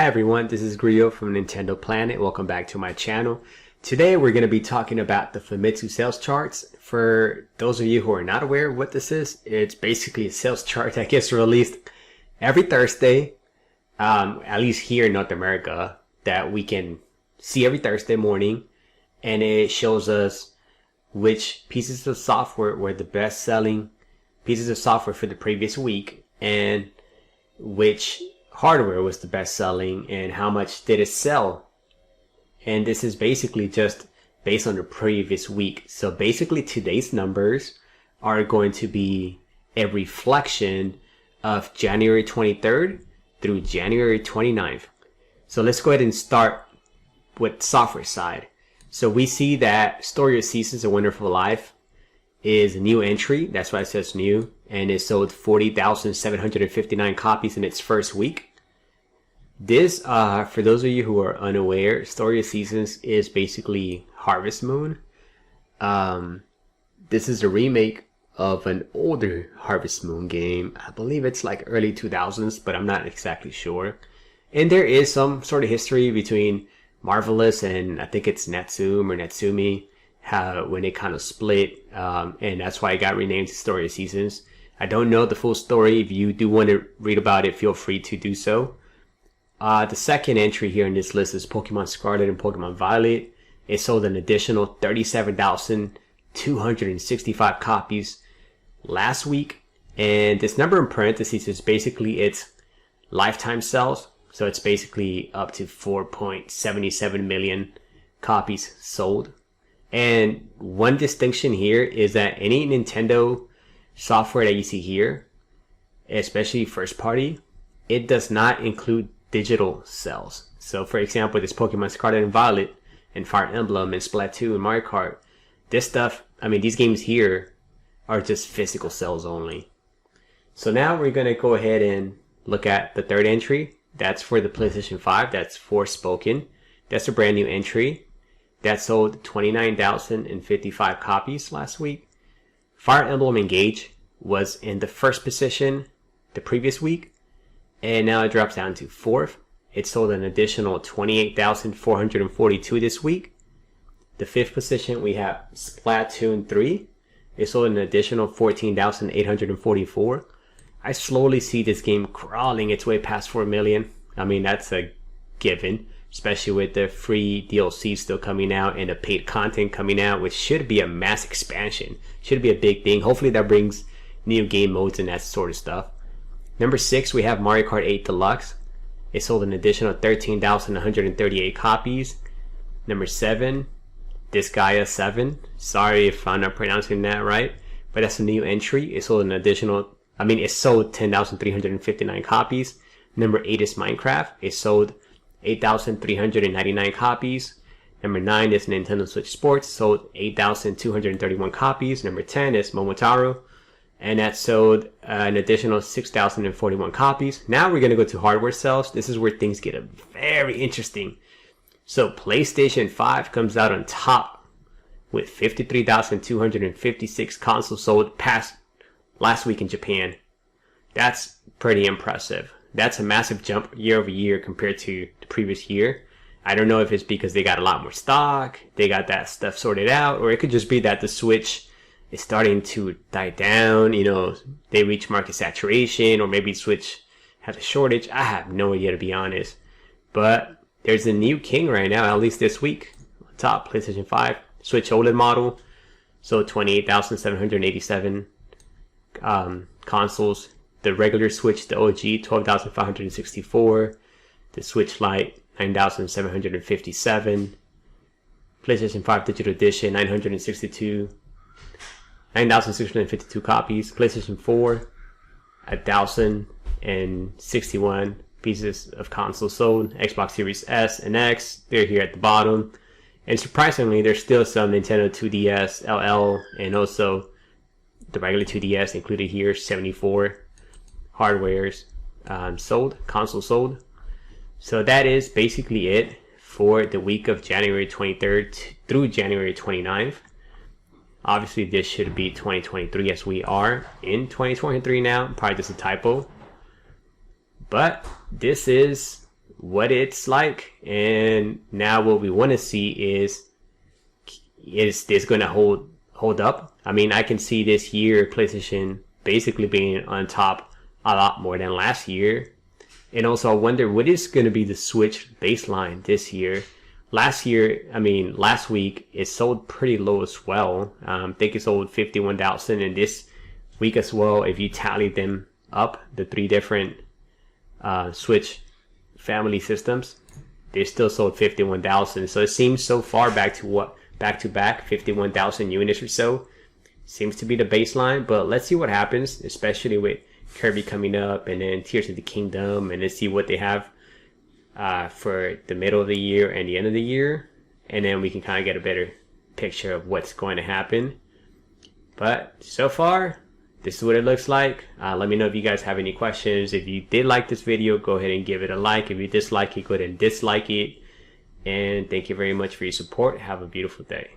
Hi everyone, this is Griot from Nintendo Planet. Welcome back to my channel. Today we're going to be talking about the Famitsu Sales charts. For those of you who are not aware of what this is, it's basically a sales chart that gets released every Thursday, at least here in North America, that we can see every Thursday morning, and it shows us which pieces of software were the best selling pieces of software for the previous week and which hardware was the best selling and how much did it sell. And this is basically just based on the previous week. So basically today's numbers are going to be a reflection of January 23rd through January 29th. So let's go ahead and start with software side. So we see that Story of Seasons: A Wonderful Life is a new entry. That's why it says new. And it sold 40,759 copies in its first week. This, for those of you who are unaware, Story of Seasons is basically Harvest Moon. This is a remake of an older Harvest Moon game. I believe it's like early 2000s, but I'm not exactly sure. And there is some sort of history between Marvelous and I think it's Natsume or Natsumi, when they kind of split, and that's why it got renamed Story of Seasons. I don't know the full story. If you do want to read about it, feel free to do so. The second entry here in this list is Pokemon Scarlet and Pokemon Violet. It sold an additional 37,265 copies last week. And this number in parentheses is basically its lifetime sales. So it's basically up to 4.77 million copies sold. And one distinction here is that any Nintendo software that you see here, especially first party, it does not include digital sales. So for example, this Pokemon Scarlet and Violet and Fire Emblem and Splatoon and Mario Kart, this stuff, I mean, these games here are just physical sales only. So now we're going to go ahead and look at the third entry. That's for the PlayStation 5. That's Forspoken. That's a brand new entry that sold 29,055 copies last week. Fire Emblem Engage was in the first position the previous week, and now it drops down to fourth. It sold an additional 28,442 this week. The fifth position, we have Splatoon 3. It sold an additional 14,844. I slowly see this game crawling its way past 4 million. I mean, that's a given, especially with the free DLC still coming out and the paid content coming out, which should be a mass expansion. Should be a big thing. Hopefully that brings new game modes and that sort of stuff. Number 6, we have Mario Kart 8 Deluxe. It sold an additional 13,138 copies. Number 7, Disgaea 7. Sorry if I'm not pronouncing that right, but that's a new entry. It sold an additional, it sold 10,359 copies. Number 8 is Minecraft. It sold 8,399 copies. Number 9 is Nintendo Switch Sports, sold 8,231 copies. Number 10 is Momotaro, and that sold an additional 6,041 copies. Now we're going to go to hardware sales. This is where things get very interesting. So PlayStation 5 comes out on top with 53,256 consoles sold past last week in Japan. That's pretty impressive. That's a massive jump year over year compared to the previous year. I don't know if it's because they got a lot more stock, they got that stuff sorted out, or it could just be that the Switch is starting to die down. You know, they reach market saturation, or maybe Switch has a shortage. I have no idea, to be honest. But there's a new king right now, at least this week. Top PlayStation 5 Switch OLED model. So 28,787 consoles. The regular Switch, the OG, 12,564. The Switch Lite, 9,757. PlayStation 5 Digital Edition, 9,652 copies. PlayStation 4, 1,061 pieces of consoles sold. Xbox Series S and X, they're here at the bottom. And surprisingly, there's still some Nintendo 2DS, LL, and also the regular 2DS included here, 74 hardwares sold, consoles sold. So that is basically it for the week of January 23rd through January 29th. Obviously this should be 2023 as we are in 2023 now. Probably just a typo. But this is what it's like, and now what we want to see is this going to hold up? I mean, I can see this year PlayStation basically being on top a lot more than last year. And also I wonder what is going to be the Switch baseline this year. Last week it sold pretty low as well. I think it sold 51,000, and this week as well, if you tally them up, the three different Switch family systems, they still sold 51,000. So it seems so far back to back 51,000 units or so seems to be the baseline. But let's see what happens, especially with Kirby coming up, and then Tears of the Kingdom, and let's see what they have for the middle of the year and the end of the year, and then we can kind of get a better picture of what's going to happen. But so far, this is what it looks like. Let me know if you guys have any questions. If you did like this video, go ahead and give it a like. If you dislike it, go ahead and dislike it. And thank you very much for your support. Have a beautiful day.